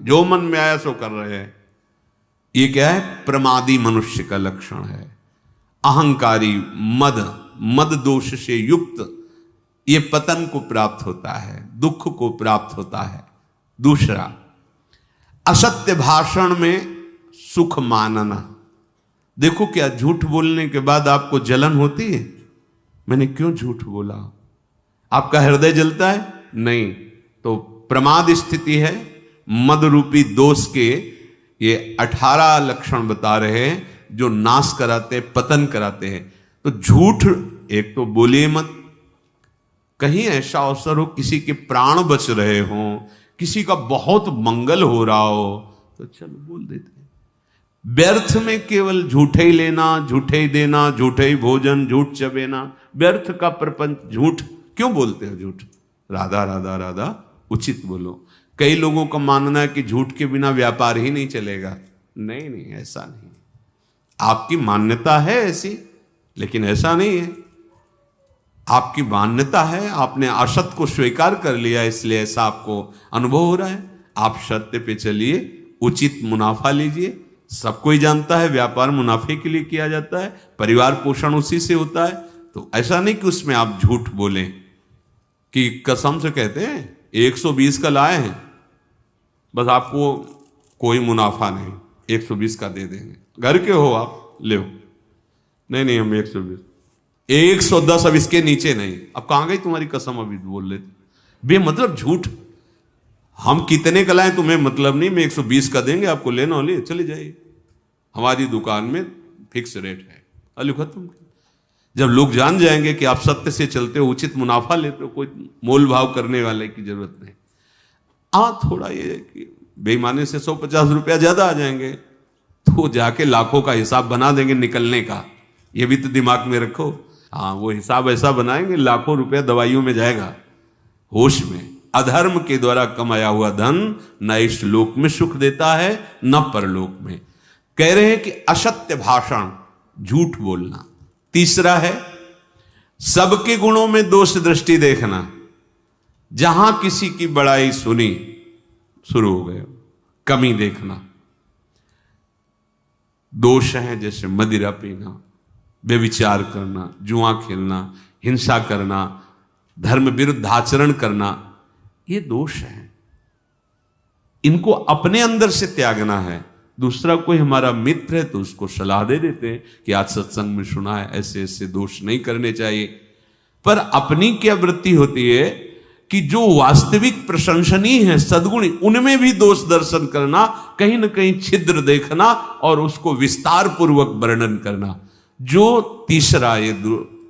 जो मन में आया सो कर रहे हैं। ये क्या है? प्रमादी मनुष्य का लक्षण है। अहंकारी, मद दोष से युक्त ये पतन को प्राप्त होता है, दुख को प्राप्त होता है। दूसरा, असत्य भाषण में सुख मानना। देखो, क्या झूठ बोलने के बाद आपको जलन होती है? मैंने क्यों झूठ बोला? आपका हृदय जलता है? नहीं। तो प्रमाद स्थिति है। मद रूपी दोष के ये 18 लक्षण बता रहे हैं जो नाश कराते, पतन कराते हैं। तो झूठ एक तो बोलिए मत। कहीं ऐसा अवसर हो, किसी के प्राण बच रहे हों, किसी का बहुत मंगल हो रहा हो, तो चलो बोल देते हैं। व्यर्थ में केवल झूठे ही लेना, झूठे ही देना, झूठे ही भोजन, झूठ चबेना, व्यर्थ का प्रपंच। झूठ क्यों बोलते हो? झूठ राधा राधा राधा उचित बोलो। कई लोगों का मानना है कि झूठ के बिना व्यापार ही नहीं चलेगा। नहीं नहीं, ऐसा नहीं। आपकी मान्यता है ऐसी, लेकिन ऐसा नहीं है। आपकी मान्यता है, आपने असत को स्वीकार कर लिया, इसलिए ऐसा आपको अनुभव हो रहा है। आप सत्य पे चलिए, उचित मुनाफा लीजिए। सबको ही जानता है व्यापार मुनाफे के लिए किया जाता है, परिवार पोषण उसी से होता है। तो ऐसा नहीं कि उसमें आप झूठ बोलें कि कसम से कहते हैं 120 का लाए हैं, बस आपको कोई मुनाफा नहीं, 120 का दे देंगे। घर के हो आप, ले हो। नहीं नहीं, हम 120, 110, अब इसके नीचे नहीं। अब कहां गई तुम्हारी कसम? अभी बोल लेते बेमतलब झूठ। हम कितने का लाए तुम्हें मतलब नहीं, मैं 120 का देंगे आपको, लेना हो ले, चले जाइए। हमारी दुकान में फिक्स रेट है, अली खत्म। जब लोग जान जाएंगे कि आप सत्य से चलते हो, उचित मुनाफा लेते हो, कोई मोल भाव करने वाले की जरूरत नहीं। थोड़ा ये कि बेईमानी से 150 रुपया ज्यादा आ जाएंगे तो जाके लाखों का हिसाब बना देंगे निकलने का। ये भी तो दिमाग में रखो। वो हिसाब ऐसा बनाएंगे लाखों रुपया दवाइयों में जाएगा। होश में, अधर्म के द्वारा कमाया हुआ धन न इस लोक में सुख देता है न परलोक में। कह रहे हैं कि असत्य भाषण, झूठ बोलना। तीसरा है सबके गुणों में दोष दृष्टि देखना। जहां किसी की बड़ाई सुनी, शुरू हो गए कमी देखना। दोष है जैसे मदिरा पीना, व्यभिचार करना, जुआ खेलना, हिंसा करना, धर्म विरुद्ध आचरण करना, ये दोष है। इनको अपने अंदर से त्यागना है। दूसरा कोई हमारा मित्र है तो उसको सलाह दे देते हैं कि आज सत्संग में सुना है ऐसे ऐसे दोष नहीं करने चाहिए। पर अपनी क्या वृत्ति होती है कि जो वास्तविक प्रशंसनीय है, सद्गुणी, उनमें भी दोष दर्शन करना, कहीं ना कहीं छिद्र देखना और उसको विस्तार पूर्वक वर्णन करना। जो तीसरा ये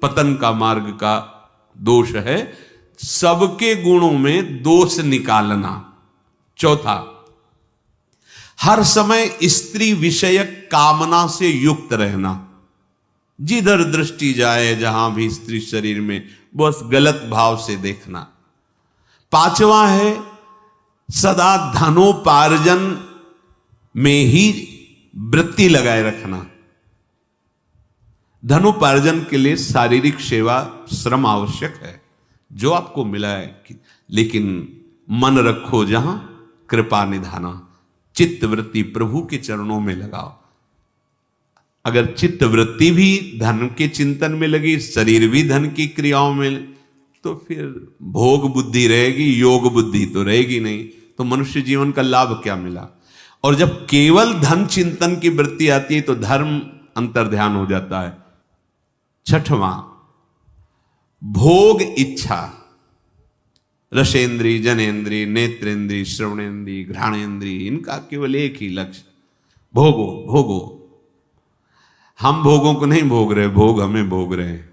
पतन का मार्ग का दोष है, सबके गुणों में दोष निकालना। चौथा, हर समय स्त्री विषयक कामना से युक्त रहना। जिधर दृष्टि जाए, जहां भी स्त्री शरीर में, बस गलत भाव से देखना। पांचवा है सदा धनोपार्जन में ही वृत्ति लगाए रखना। धनोपार्जन के लिए शारीरिक सेवा, श्रम आवश्यक है, जो आपको मिला है, लेकिन मन रखो जहां कृपा निधाना। चित्त वृत्ति प्रभु के चरणों में लगाओ। अगर चित्त वृत्ति भी धन के चिंतन में लगी, शरीर भी धन की क्रियाओं में, तो फिर भोग बुद्धि रहेगी, योग बुद्धि तो रहेगी नहीं। तो मनुष्य जीवन का लाभ क्या मिला? और जब केवल धन चिंतन की वृत्ति आती है तो धर्म अंतर्ध्यान हो जाता है। छठवां, भोग इच्छा। रसेंद्री, जनेन्द्री, नेत्रेंद्री, श्रवणेन्द्री, घ्राणेन्द्री, इनका केवल एक ही लक्ष्य, भोगो भोगो। हम भोगों को नहीं भोग रहे, भोग हमें भोग रहे हैं।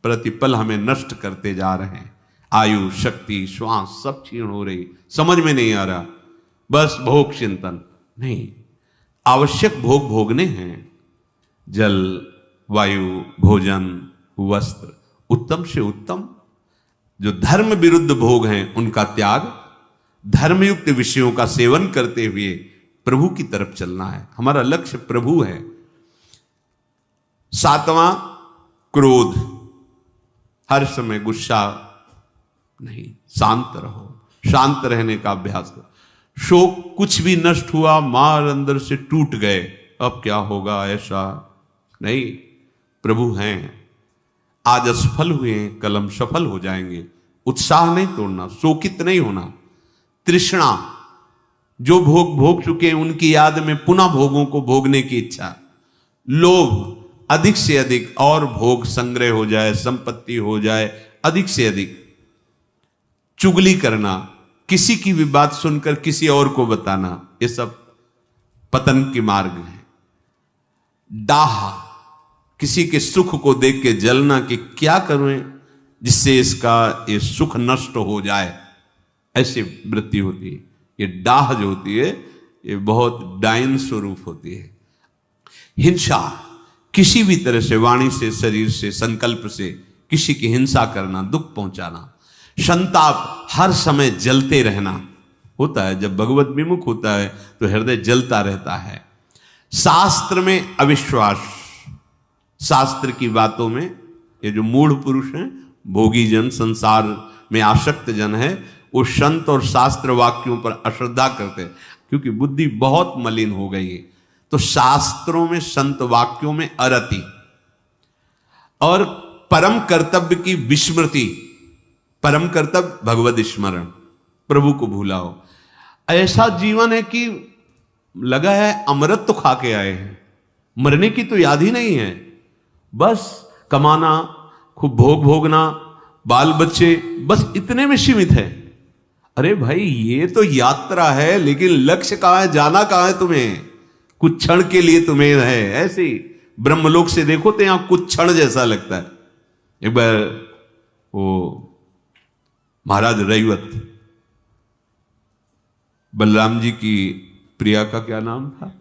प्रतिपल हमें नष्ट करते जा रहे हैं। आयु, शक्ति, श्वास सब क्षीण हो रही, समझ में नहीं आ रहा। बस भोग चिंतन नहीं, आवश्यक भोग भोगने हैं। जल, वायु, भोजन, वस्त्र, उत्तम से उत्तम। जो धर्म विरुद्ध भोग हैं उनका त्याग, धर्मयुक्त विषयों का सेवन करते हुए प्रभु की तरफ चलना है। हमारा लक्ष्य प्रभु है। सातवां, क्रोध। हर समय गुस्सा नहीं, शांत रहो, शांत रहने का अभ्यास करो। शोक कुछ भी नष्ट हुआ, मार अंदर से टूट गए, अब क्या होगा, ऐसा नहीं। प्रभु हैं, आज असफल हुए हैं, कल हम सफल हो जाएंगे। उत्साह नहीं तोड़ना, शोकित नहीं होना। तृष्णा, जो भोग भोग चुके हैं उनकी याद में पुनः भोगों को भोगने की इच्छा। लोभ, अधिक से अधिक और भोग संग्रह हो जाए, संपत्ति हो जाए अधिक से अधिक। चुगली करना, किसी की भी बात सुनकर किसी और को बताना, ये सब पतन के मार्ग है। डाह, किसी के सुख को देख के जलना कि क्या करूं जिससे इसका ये सुख नष्ट हो जाए, ऐसी वृत्ति होती है। ये डाह जो होती है ये बहुत डायन स्वरूप होती है। हिंसा, किसी भी तरह से, वाणी से, शरीर से, संकल्प से किसी की हिंसा करना, दुख पहुंचाना। संताप, हर समय जलते रहना होता है। जब भगवत विमुख होता है तो हृदय जलता रहता है। शास्त्र में अविश्वास, शास्त्र की बातों में, ये जो मूढ़ पुरुष हैं, भोगी जन, संसार में आसक्त जन है, वो संत और शास्त्र वाक्यों पर अश्रद्धा करते हैं, क्योंकि बुद्धि बहुत मलिन हो गई है। तो शास्त्रों में, संत वाक्यों में अरति और परम कर्तव्य की विस्मृति। परम कर्तव्य भगवत स्मरण, प्रभु को भूला हो। ऐसा जीवन है कि लगा है अमृत तो खा के आए हैं, मरने की तो याद ही नहीं है। बस कमाना, खूब भोग भोगना, बाल बच्चे, बस इतने में सीमित है। अरे भाई, ये तो यात्रा है, लेकिन लक्ष्य कहां है, जाना कहां है तुम्हें? कुछ क्षण के लिए तुम्हें है। ऐसे ब्रह्मलोक से देखो तो यहां कुछ क्षण जैसा लगता है। एक बार वो महाराज रैवत, बलराम जी की प्रिया का क्या नाम था,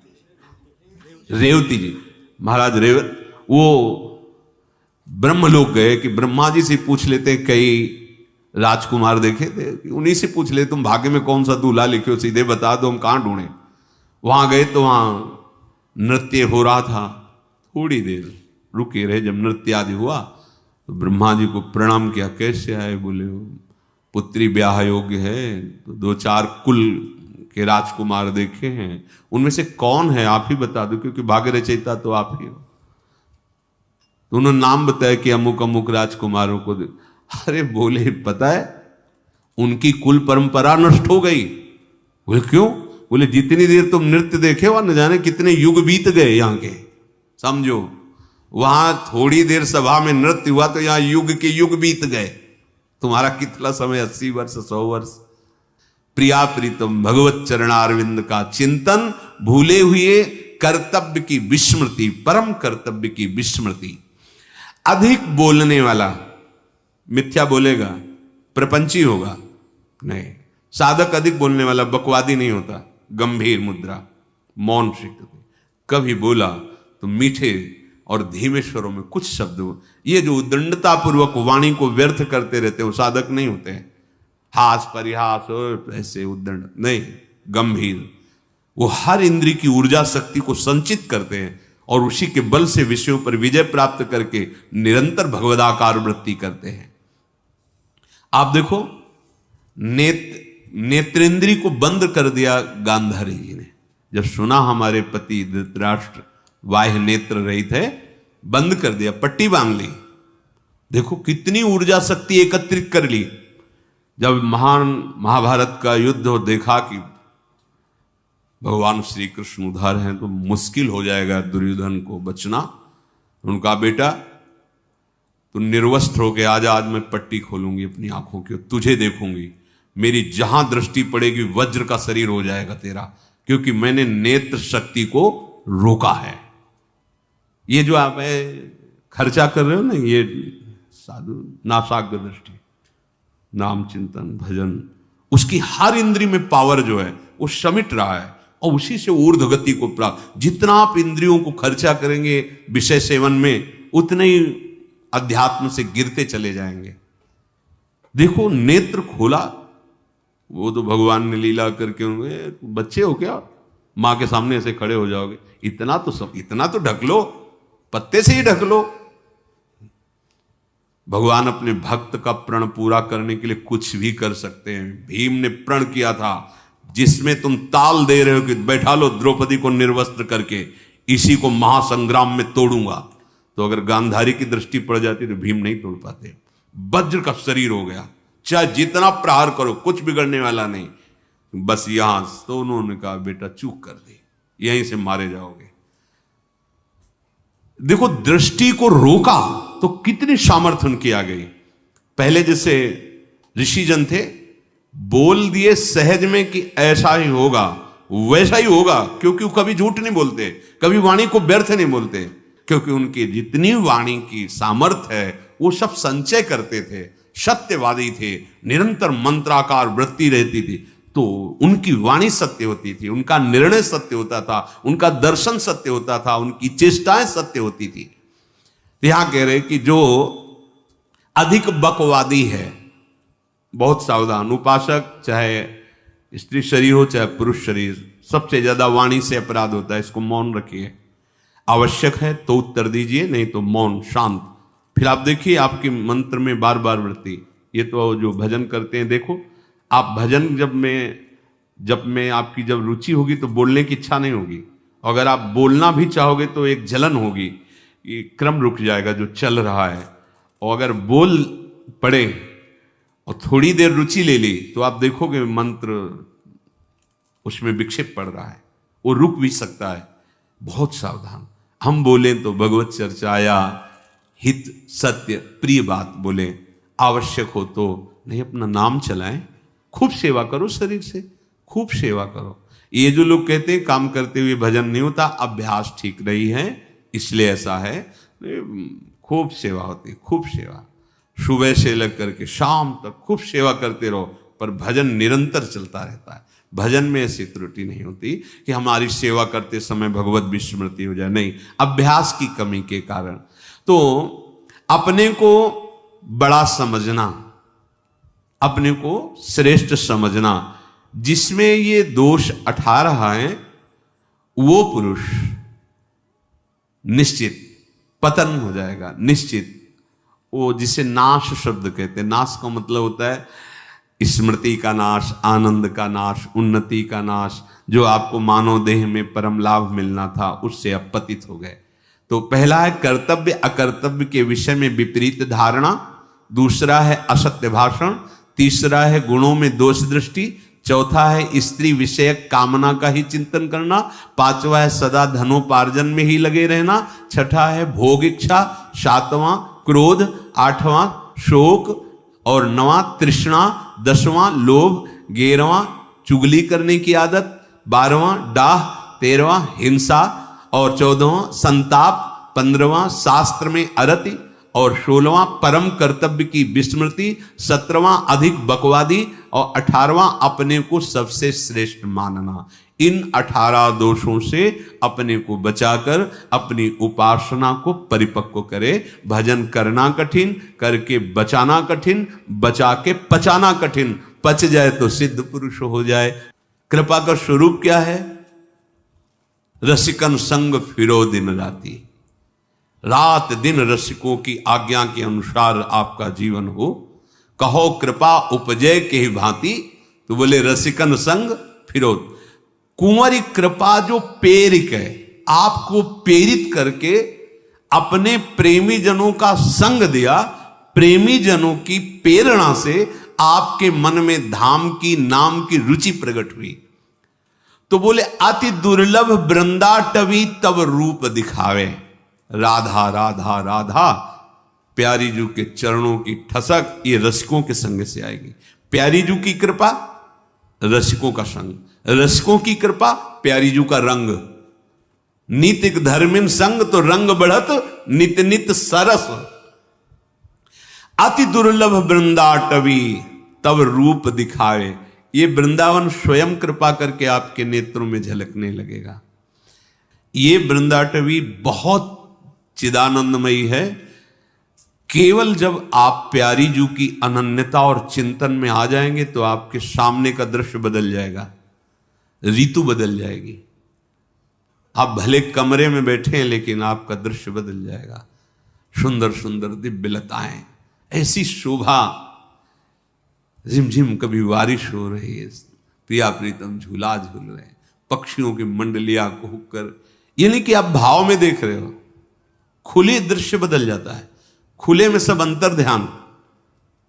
रेवती जी, महाराज रेवत, वो ब्रह्मलोक गए कि ब्रह्मा जी से पूछ लेते। कई राजकुमार देखे थे, उन्हीं से पूछ ले, तुम भाग्य में कौन सा दूल्हा लिखे हो, सीधे बता दो, हम कहां ढूंढे। वहां गए तो वहां नृत्य हो रहा था। थोड़ी देर रुके रहे, जब नृत्य आदि हुआ तो ब्रह्मा जी को प्रणाम किया। कैसे आए? बोले पुत्री ब्याह योग्य है, तो 2-4 कुल के राजकुमार देखे हैं, उनमें से कौन है आप ही बता दो, क्योंकि भाग्य रचयिता तो आप ही हो। तो उन्होंने नाम बताया कि अमुक अमुक राजकुमारों को। अरे बोले, पता है उनकी कुल परंपरा नष्ट हो गई। बोले क्यों? बोले जितनी देर तुम नृत्य देखे वहां न जाने कितने युग बीत गए यहाँ के। समझो, वहां थोड़ी देर सभा में नृत्य हुआ तो यहां युग के युग बीत गए। तुम्हारा कितना समय, 80 वर्ष, 100 वर्ष। प्रिया प्रीतम भगवत चरणारविंद का चिंतन, भूले हुए कर्तव्य की विस्मृति, परम कर्तव्य की विस्मृति। अधिक बोलने वाला मिथ्या बोलेगा, प्रपंची होगा। नहीं, साधक अधिक बोलने वाला बकवादी नहीं होता। गंभीर मुद्रा, मौन सीखते, कभी बोला तो मीठे और धीमे स्वरों में कुछ शब्द। ये जो उद्दंडता पूर्वक वाणी को व्यर्थ करते रहते हैं वो साधक नहीं होते हैं। हास परिहास और ऐसे उद्दंड नहीं, गंभीर। वो हर इंद्री की ऊर्जा शक्ति को संचित करते हैं और उसी के बल से विषयों पर विजय प्राप्त करके निरंतर भगवदाकार वृत्ति करते हैं। आप देखो, नेत्रेंद्री को बंद कर दिया गांधारी जी ने। जब सुना हमारे पति धृतराष्ट्र बाह्य नेत्र रहित है, बंद कर दिया, पट्टी बांध ली। देखो कितनी ऊर्जा शक्ति एकत्रित कर ली। जब महान महाभारत का युद्ध हो, देखा कि भगवान श्री कृष्ण उधर हैं तो मुश्किल हो जाएगा दुर्योधन को बचना। उनका बेटा तू निर्वस्त्र होके आजा, आज मैं पट्टी खोलूंगी अपनी आंखों की, तुझे देखूंगी, मेरी जहां दृष्टि पड़ेगी वज्र का शरीर हो जाएगा तेरा, क्योंकि मैंने नेत्र शक्ति को रोका है। ये जो आप खर्चा कर रहे हो ना, ये साधु नासाग्र दृष्टि, नाम चिंतन भजन, उसकी हर इंद्री में पावर जो है वो समिट रहा है और उसी से ऊर्ध्व गति को प्राप्त। जितना आप इंद्रियों को खर्चा करेंगे विषय सेवन में, उतने ही अध्यात्म से गिरते चले जाएंगे। देखो नेत्र खोला, वो तो भगवान ने लीला करके होंगे। बच्चे हो क्या, मां के सामने ऐसे खड़े हो जाओगे? इतना तो ढक लो, पत्ते से ही ढक लो। भगवान अपने भक्त का प्रण पूरा करने के लिए कुछ भी कर सकते हैं। भीम ने प्रण किया था, जिसमें तुम ताल दे रहे हो कि बैठा लो द्रौपदी को निर्वस्त्र करके, इसी को महासंग्राम में तोड़ूंगा, तो अगर गांधारी की दृष्टि पड़ जाती तो भीम नहीं तोड़ पाते। वज्र का शरीर हो गया, चाहे जितना प्रहार करो कुछ बिगड़ने वाला नहीं। बस यहां तो उन्होंने कहा बेटा चूक कर दी, यहीं से मारे जाओगे। देखो दृष्टि को रोका तो कितनी सामर्थ्य उनकी आ गई। पहले जैसे ऋषिजन थे, बोल दिए सहज में कि ऐसा ही होगा, वैसा ही होगा, क्योंकि वो कभी झूठ नहीं बोलते, कभी वाणी को व्यर्थ नहीं बोलते, क्योंकि उनकी जितनी वाणी की सामर्थ्य है वो सब संचय करते थे, सत्यवादी थे, निरंतर मंत्राकार वृत्ति रहती थी, तो उनकी वाणी सत्य होती थी, उनका निर्णय सत्य होता था, उनका दर्शन सत्य होता था, उनकी चेष्टाएं सत्य होती थी। यहां कह रहे कि जो अधिक बकवादी है, बहुत सावधान। उपासक चाहे स्त्री शरीर हो चाहे पुरुष शरीर, सबसे ज्यादा वाणी से अपराध होता है, इसको मौन रखिए। आवश्यक है तो उत्तर दीजिए, नहीं तो मौन शांत। फिर आप देखिए आपके मंत्र में बार बार वृत्ति, ये तो जो भजन करते हैं, देखो आप भजन जब में आपकी जब रुचि होगी तो बोलने की इच्छा नहीं होगी, अगर आप बोलना भी चाहोगे तो एक जलन होगी, ये क्रम रुक जाएगा जो चल रहा है। और अगर बोल पड़े और थोड़ी देर रुचि ले ली तो आप देखोगे मंत्र उसमें विक्षेप पड़ रहा है, वो रुक भी सकता है। बहुत सावधान। हम बोले तो भगवत चर्चाया हित सत्य प्रिय बात बोले, आवश्यक हो तो नहीं अपना नाम चलाएं, खूब सेवा करो, शरीर से खूब सेवा करो। ये जो लोग कहते हैं काम करते हुए भजन नहीं होता, अभ्यास ठीक नहीं है इसलिए ऐसा है। खूब सेवा होती, खूब सेवा, सुबह से लेकर के शाम तक खूब सेवा करते रहो, पर भजन निरंतर चलता रहता है। भजन में ऐसी त्रुटि नहीं होती कि हमारी सेवा करते समय भगवत विस्मृति हो जाए, नहीं, अभ्यास की कमी के कारण। तो अपने को बड़ा समझना, अपने को श्रेष्ठ समझना, जिसमें ये दोष 18 हैं, वो पुरुष निश्चित पतन हो जाएगा, निश्चित। वो जिसे नाश शब्द कहते हैं, नाश का मतलब होता है स्मृति का नाश, आनंद का नाश, उन्नति का नाश, जो आपको मानव देह में परम लाभ मिलना था उससे आप पतित हो गए। तो पहला है कर्तव्य अकर्तव्य के विषय में विपरीत धारणा, दूसरा है असत्य भाषण, तीसरा है गुणों में दोष दृष्टि, चौथा है स्त्री विषयक कामना का ही चिंतन करना, पांचवा है सदा धनोपार्जन में ही लगे रहना, छठा है भोग इच्छा, सातवां क्रोध, आठवां शोक और नवां तृष्णा, 10वां लोभ, 11वां चुगली करने की आदत, 12वां डाह, 13वां हिंसा और 14वां संताप, 15वां शास्त्र में अरति और 16वां परम कर्तव्य की विस्मृति, 17वां अधिक बकवादी और 18वां अपने को सबसे श्रेष्ठ मानना। इन 18 दोषों से अपने को बचाकर अपनी उपासना को परिपक्व करे। भजन करना कठिन, करके बचाना कठिन, बचा के पचाना कठिन, पच जाए तो सिद्ध पुरुष हो जाए। कृपा का स्वरूप क्या है? रसिकन संग फिरो दिन राती, रात दिन रसिकों की आज्ञा के अनुसार आपका जीवन हो। कहो कृपा उपजय के ही भांति, तो बोले रसिकन संग फिरो। कुंवरी कृपा जो प्रेरिक है, आपको प्रेरित करके अपने प्रेमी जनों का संग दिया, प्रेमी जनों की प्रेरणा से आपके मन में धाम की नाम की रुचि प्रकट हुई। तो बोले अति दुर्लभ वृंदाटवी तब रूप दिखावे। राधा राधा राधा, प्यारी जू के चरणों की ठसक ये रसिकों के संग से आएगी। प्यारी जू की कृपा, रसिकों का संग, रसिकों की कृपा, प्यारी जू का रंग। नीतिक धर्मिन संग तो रंग बढ़त, नित नित सरस। अति दुर्लभ वृंदाटवी तब रूप दिखावे। ये वृंदावन स्वयं कृपा करके आपके नेत्रों में झलकने लगेगा। ये वृंदाटवी बहुत चिदानंदमयी है। केवल जब आप प्यारी जू की अनन्यता और चिंतन में आ जाएंगे तो आपके सामने का दृश्य बदल जाएगा, ऋतु बदल जाएगी। आप भले कमरे में बैठे हैं लेकिन आपका दृश्य बदल जाएगा। सुंदर सुंदर दिव्य लताएं, ऐसी शोभा, झिमझिम कभी बारिश हो रही है, प्रिया प्रीतम झूला झूल रहे हैं, पक्षियों की मंडलियां कुहुक कर, यानी कि आप भाव में देख रहे हो, खुले दृश्य बदल जाता है, खुले में सब अंतर ध्यान,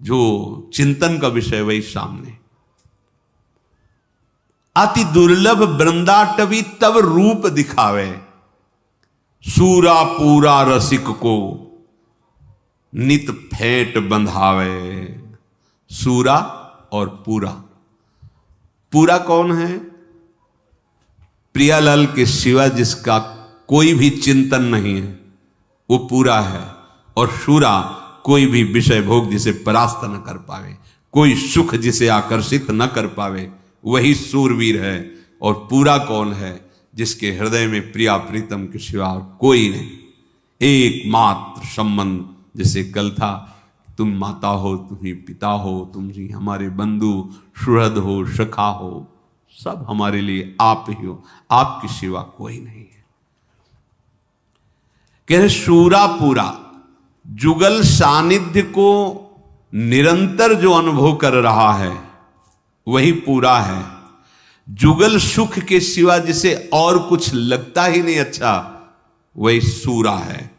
जो चिंतन का विषय वही सामने। अति दुर्लभ वृंदाटवी तब रूप दिखावे, सूरा पूरा रसिक को नित फेंट बंधावे। सूरा और पूरा, पूरा कौन है? प्रियालाल के सिवा जिसका कोई भी चिंतन नहीं है वो पूरा है, और शूरा कोई भी विषय भोग जिसे परास्त न कर पावे, कोई सुख जिसे आकर्षित न कर पावे, वही सूरवीर है। और पूरा कौन है? जिसके हृदय में प्रिया प्रीतम के सिवा कोई नहीं, एकमात्र संबंध। जैसे कल था, तुम माता हो, तुम ही पिता हो, तुम ही हमारे बंधु सुहृद हो, सखा हो, सब हमारे लिए आप ही हो, आपके सिवा कोई नहीं है। कह रहे शूरा पूरा, जुगल सानिध्य को निरंतर जो अनुभव कर रहा है वही पूरा है। जुगल सुख के सिवा जिसे और कुछ लगता ही नहीं अच्छा, वही सूरा है,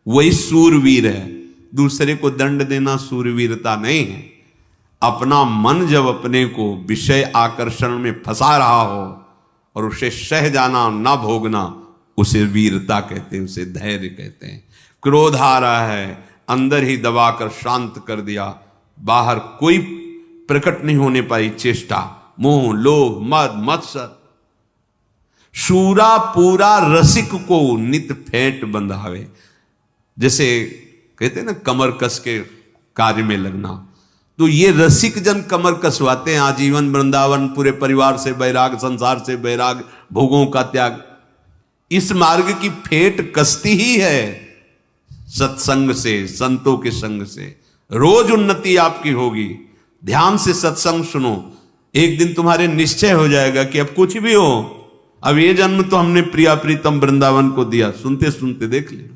वही सूरवीर है। दूसरे को दंड देना सूरवीरता नहीं है। अपना मन जब अपने को विषय आकर्षण में फंसा रहा हो और उसे सह जाना, ना भोगना, उसे वीरता कहते हैं, उसे धैर्य कहते हैं। क्रोध आ रहा है, अंदर ही दबाकर शांत कर दिया, बाहर कोई प्रकट नहीं होने पाई चेष्टा, मोह लोभ मद मत्सर। शूरा पूरा रसिक को नित फेंट बंधावे। जैसे कहते हैं ना कमर कस के कार्य में लगना, तो ये रसिक जन कमर कसवाते हैं, आजीवन वृंदावन, पूरे परिवार से बैराग, संसार से बैराग, भोगों का त्याग। इस मार्ग की फेंट कसती ही है सत्संग से, संतों के संग से। रोज उन्नति आपकी होगी। ध्यान से सत्संग सुनो, एक दिन तुम्हारे निश्चय हो जाएगा कि अब कुछ भी हो, अब ये जन्म तो हमने प्रिया प्रीतम वृंदावन को दिया। सुनते सुनते देख लेना।